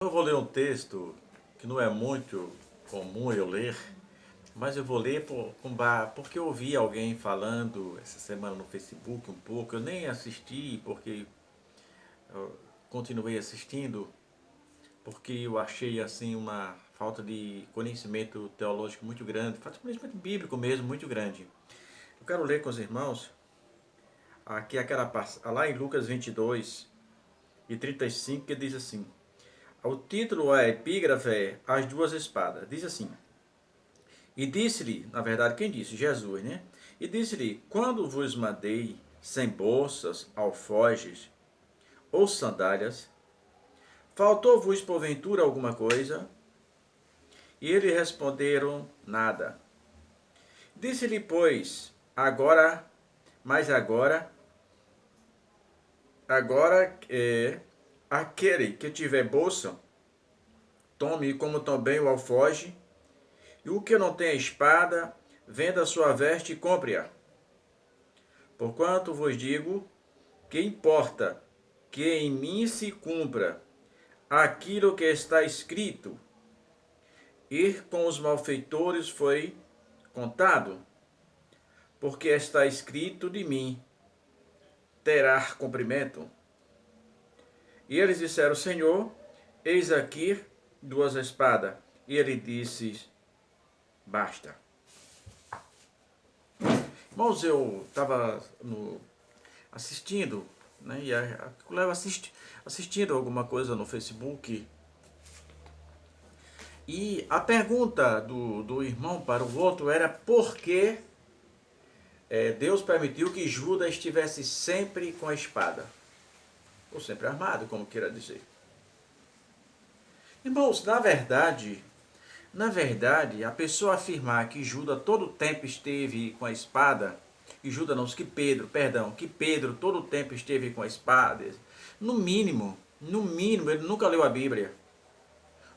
Eu vou ler um texto que não é muito comum eu ler, mas eu vou ler porque eu ouvi alguém falando essa semana no Facebook um pouco. Eu nem assisti porque eu continuei assistindo porque eu achei assim uma falta de conhecimento teológico muito grande, falta de conhecimento bíblico mesmo muito grande. Eu quero ler com os irmãos aqui lá em Lucas 22 e 35 que diz assim. O título, a epígrafe é As Duas Espadas. Diz assim: E disse-lhe, na verdade, quem disse? Jesus, né? E disse-lhe: Quando vos mandei sem bolsas, alforjes ou sandálias, faltou-vos porventura alguma coisa? E eles responderam: Nada. Disse-lhe, pois, agora, aquele que tiver bolsa, tome como também o alforje. E o que não tem espada, venda a sua veste e compre-a. Porquanto vos digo que importa que em mim se cumpra aquilo que está escrito. Ir com os malfeitores foi contado, porque está escrito de mim, terá cumprimento. E eles disseram, Senhor, eis aqui duas espadas. E ele disse, basta. Irmãos, eu estava assistindo, né? E eu assistindo alguma coisa no Facebook. E a pergunta do irmão para o outro era por que Deus permitiu que Judas estivesse sempre com a espada. Ou sempre armado, como queira dizer. Irmãos, na verdade, a pessoa afirmar que Judas todo o tempo esteve com a espada, e Judas não, que Pedro todo o tempo esteve com a espada, no mínimo, ele nunca leu a Bíblia,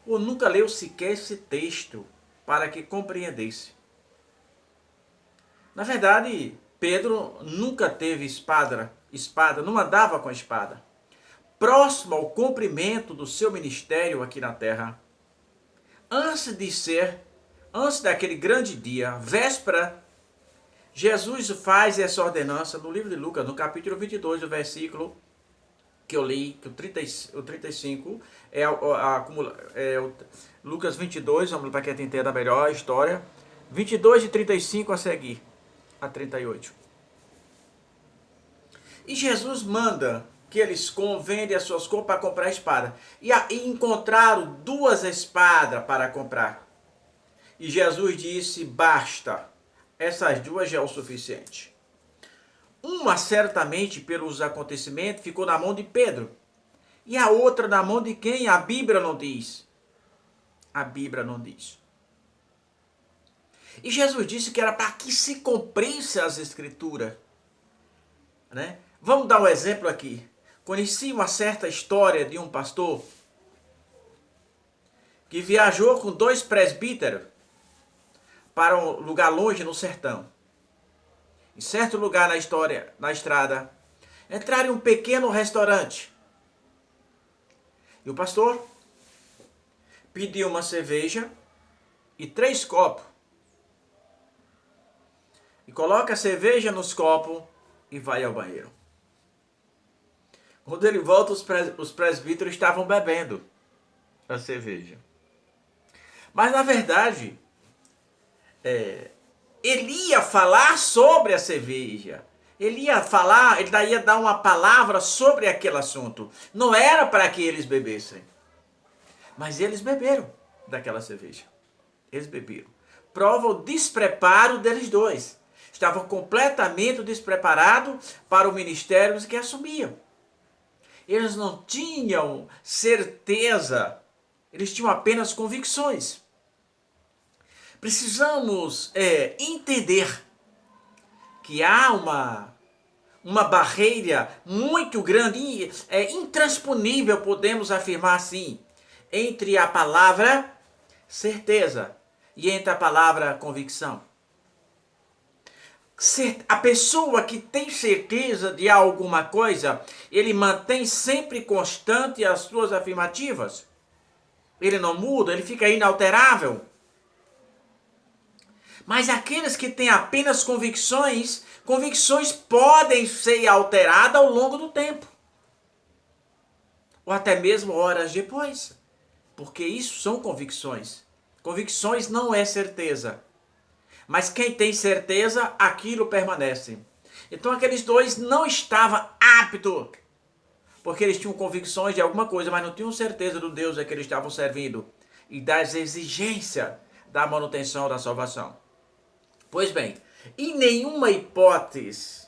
ou nunca leu sequer esse texto para que compreendesse. Na verdade, Pedro nunca teve espada, não andava com a espada. Próximo ao cumprimento do seu ministério aqui na terra, antes daquele grande dia, véspera, Jesus faz essa ordenança no livro de Lucas, no capítulo 22, o versículo que eu li, que o 35, Lucas 22, vamos para que a gente entenda melhor a história, 22 de 35 a seguir, a 38. E Jesus manda que eles vendem as suas coisas para comprar espada. E encontraram duas espadas para comprar. E Jesus disse, basta, essas duas já é o suficiente. Uma, certamente, pelos acontecimentos, ficou na mão de Pedro. E a outra na mão de quem? A Bíblia não diz. A Bíblia não diz. E Jesus disse que era para que se cumprisse as Escrituras. Né? Vamos dar um exemplo aqui. Conheci uma certa história de um pastor que viajou com 2 presbíteros para um lugar longe no sertão. Em certo lugar na estrada, entraram em um pequeno restaurante. E o pastor pediu uma cerveja e 3 copos. E coloca a cerveja nos copos e vai ao banheiro. Quando ele volta, os presbíteros estavam bebendo a cerveja. Mas, na verdade, ele ia falar sobre a cerveja. Ele ia dar uma palavra sobre aquele assunto. Não era para que eles bebessem. Mas eles beberam daquela cerveja. Eles beberam. Prova o despreparo deles dois. Estavam completamente despreparados para o ministério que assumiam. Eles não tinham certeza, eles tinham apenas convicções. Precisamos entender que há uma barreira muito grande, intransponível, podemos afirmar assim, entre a palavra certeza e entre a palavra convicção. A pessoa que tem certeza de alguma coisa, ele mantém sempre constante as suas afirmativas. Ele não muda, ele fica inalterável. Mas aqueles que têm apenas convicções, convicções podem ser alteradas ao longo do tempo. Ou até mesmo horas depois. Porque isso são convicções. Convicções não é certeza. Mas quem tem certeza, aquilo permanece. Então aqueles dois não estavam aptos. Porque eles tinham convicções de alguma coisa, mas não tinham certeza do Deus a que eles estavam servindo. E das exigências da manutenção da salvação. Pois bem, em nenhuma hipótese,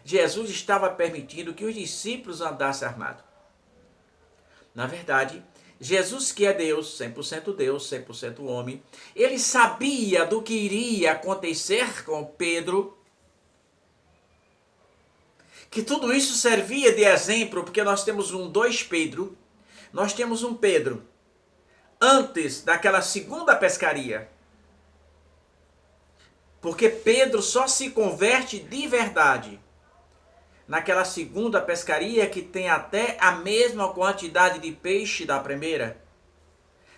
Jesus estava permitindo que os discípulos andassem armados. Na verdade, Jesus, que é Deus, 100% homem, ele sabia do que iria acontecer com Pedro, que tudo isso servia de exemplo, porque nós temos dois Pedro, nós temos um Pedro antes daquela segunda pescaria. Porque Pedro só se converte de verdade naquela segunda pescaria que tem até a mesma quantidade de peixe da primeira.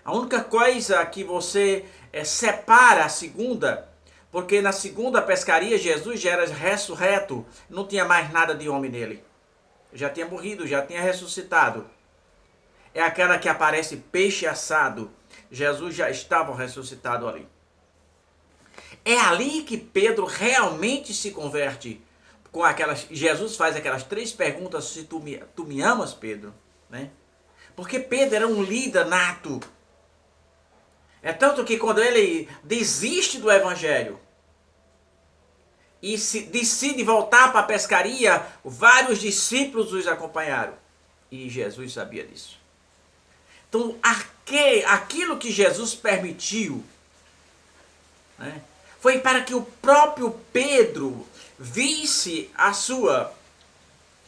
A única coisa que você separa a segunda, porque na segunda pescaria Jesus já era ressurreto, não tinha mais nada de homem nele. Já tinha morrido, já tinha ressuscitado. É aquela que aparece peixe assado. Jesus já estava ressuscitado ali. É ali que Pedro realmente se converte. Jesus faz aquelas 3 perguntas: se tu me amas, Pedro? Né? Porque Pedro era um líder nato. É tanto que quando ele desiste do evangelho e decide voltar para a pescaria, vários discípulos os acompanharam. E Jesus sabia disso. Então, aquilo que Jesus permitiu, né, foi para que o próprio Pedro visse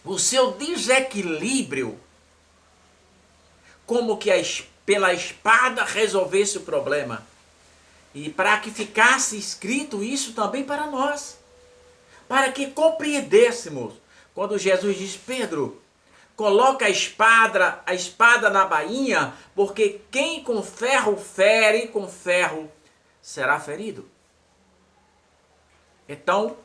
o seu desequilíbrio, como que pela espada resolvesse o problema. E para que ficasse escrito isso também para nós. Para que compreendêssemos. Quando Jesus diz: Pedro, coloca a espada na bainha, porque quem com ferro fere, com ferro será ferido. Então,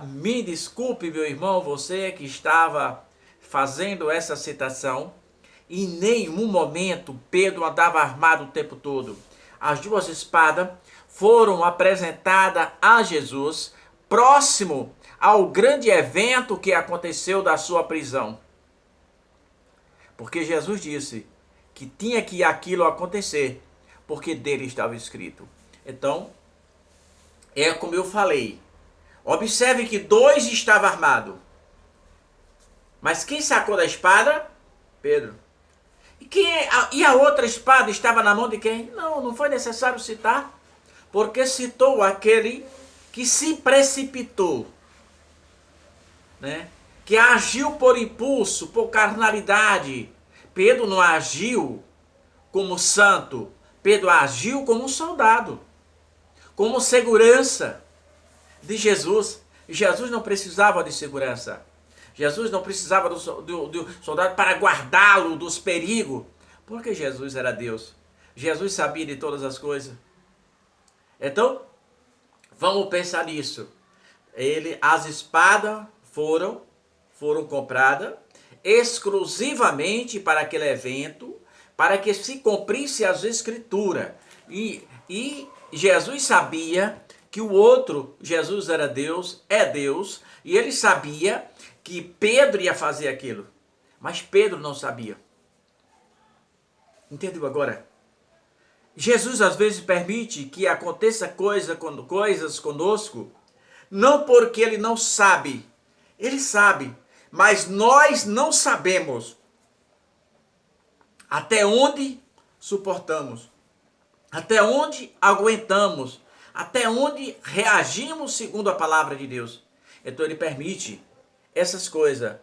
me desculpe, meu irmão, você que estava fazendo essa citação, em nenhum momento Pedro andava armado o tempo todo. As 2 espadas foram apresentadas a Jesus próximo ao grande evento que aconteceu da sua prisão. Porque Jesus disse que tinha que aquilo acontecer, porque dele estava escrito. Então, é como eu falei. Observe que 2 estavam armados. Mas quem sacou da espada? Pedro. E a outra espada estava na mão de quem? Não foi necessário citar. Porque citou aquele que se precipitou. Né? Que agiu por impulso, por carnalidade. Pedro não agiu como santo. Pedro agiu como um soldado. Como segurança de Jesus. Jesus não precisava de segurança. Jesus não precisava do soldado para guardá-lo dos perigos. Porque Jesus era Deus. Jesus sabia de todas as coisas. Então, vamos pensar nisso. As espadas foram compradas exclusivamente para aquele evento, para que se cumprisse as escrituras. E Jesus sabia que o outro, Jesus era Deus, é Deus, e ele sabia que Pedro ia fazer aquilo. Mas Pedro não sabia. Entendeu agora? Jesus às vezes permite que aconteça coisas conosco, não porque ele não sabe. Ele sabe, mas nós não sabemos até onde suportamos. Até onde aguentamos, até onde reagimos segundo a palavra de Deus. Então ele permite essas coisas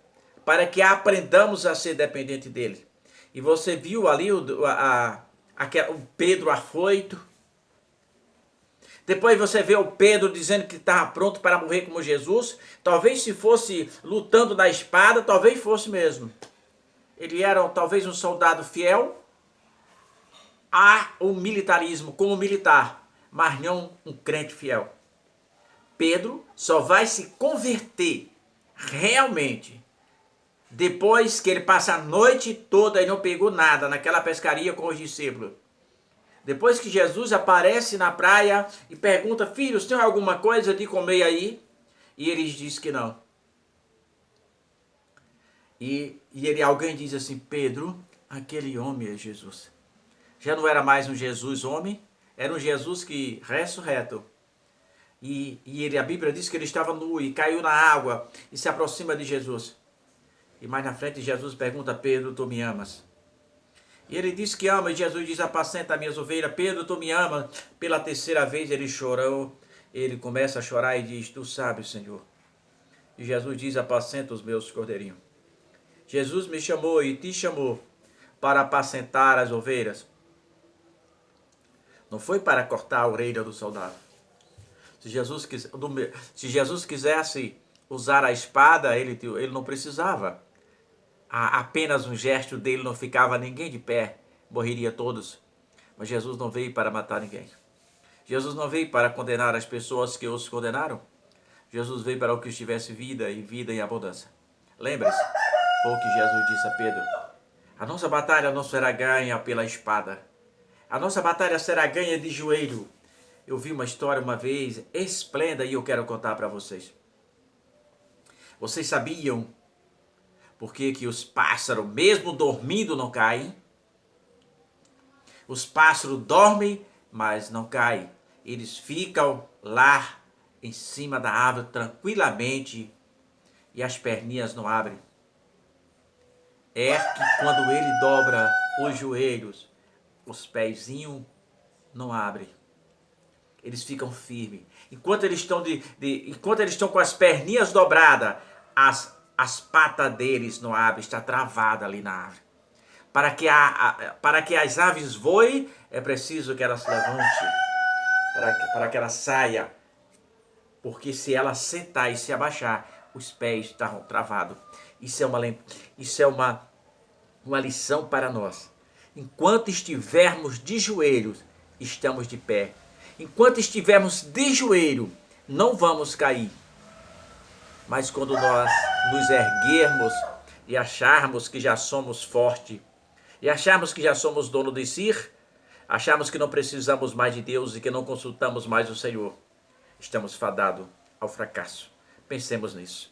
para que aprendamos a ser dependente dele. E você viu ali o Pedro afoito. Depois você vê o Pedro dizendo que estava pronto para morrer como Jesus. Talvez se fosse lutando na espada, talvez fosse mesmo. Ele era talvez um soldado fiel ao militarismo, como militar, mas não um crente fiel. Pedro só vai se converter realmente depois que ele passa a noite toda e não pegou nada naquela pescaria com os discípulos. Depois que Jesus aparece na praia e pergunta: filhos, tem alguma coisa de comer aí? E eles dizem que não. E alguém diz assim: Pedro, aquele homem é Jesus. Já não era mais um Jesus homem, era um Jesus que ressurreto. A Bíblia diz que ele estava nu e caiu na água e se aproxima de Jesus. E mais na frente Jesus pergunta: Pedro, tu me amas? E ele diz que ama, e Jesus diz: apacenta as minhas ovelhas. Pedro, tu me amas? Pela terceira vez ele chorou, ele começa a chorar e diz: tu sabes, Senhor. E Jesus diz: apacenta os meus cordeirinhos. Jesus me chamou e te chamou para apacentar as ovelhas. Não foi para cortar a orelha do soldado. Se Jesus quisesse usar a espada, ele não precisava. Apenas um gesto dele não ficava ninguém de pé, morreria todos. Mas Jesus não veio para matar ninguém. Jesus não veio para condenar as pessoas que os condenaram. Jesus veio para o que tivesse vida e vida em abundância. Lembre-se, foi o que Jesus disse a Pedro: a nossa batalha não será ganha pela espada. A nossa batalha será ganha de joelho. Eu vi uma história uma vez esplêndida e eu quero contar para vocês. Vocês sabiam por que os pássaros, mesmo dormindo, não caem? Os pássaros dormem, mas não caem. Eles ficam lá em cima da árvore tranquilamente e as perninhas não abrem. É que quando ele dobra os joelhos, os pezinhos não abrem. Eles ficam firmes. Enquanto eles estão com as perninhas dobradas, as patas deles não abrem, está travada ali na árvore. Para que as aves voem, é preciso que ela se levante, para que ela saia. Porque se ela sentar e se abaixar, os pés estão travados. Isso é uma lição para nós. Enquanto estivermos de joelhos, estamos de pé. Enquanto estivermos de joelho, não vamos cair. Mas quando nós nos erguermos e acharmos que já somos fortes, e acharmos que já somos dono de si, acharmos que não precisamos mais de Deus e que não consultamos mais o Senhor, estamos fadados ao fracasso. Pensemos nisso.